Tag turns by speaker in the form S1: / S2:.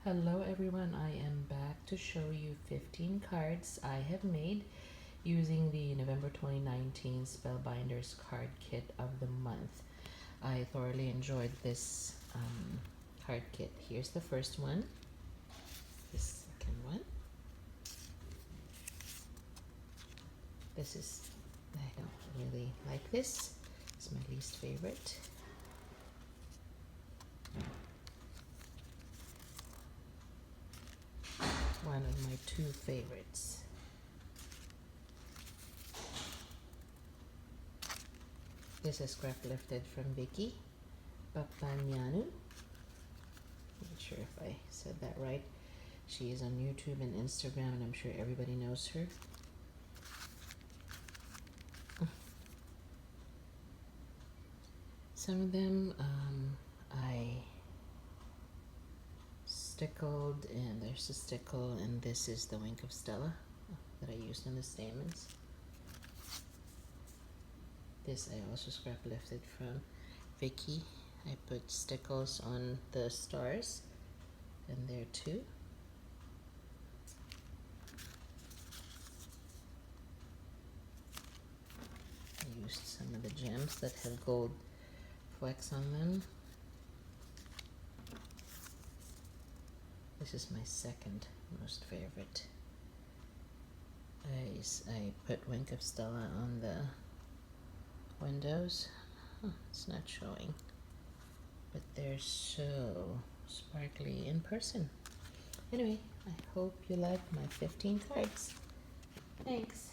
S1: Hello everyone, I am back to show you 15 cards I have made using the November 2019 Spellbinders card kit of the month. I thoroughly enjoyed this card kit. Here's the first one, the second one. This is, I don't really like this. It's my least favorite. One of my two favorites. This is scrap lifted from Vicky Papanyanu. Not sure if I said that right. She is on YouTube and Instagram, and I'm sure everybody knows her. Some of them I stickled, and there's a stickle, and this is the Wink of Stella that I used on the stamens. This I also scrap lifted from Vicky. I put stickles on the stars, and there too. I used some of the gems that had gold flecks on them. This is my second most favorite. I put Wink of Stella on the windows. It's not showing, but they're so sparkly in person. Anyway, I hope you like my 15 cards. Thanks.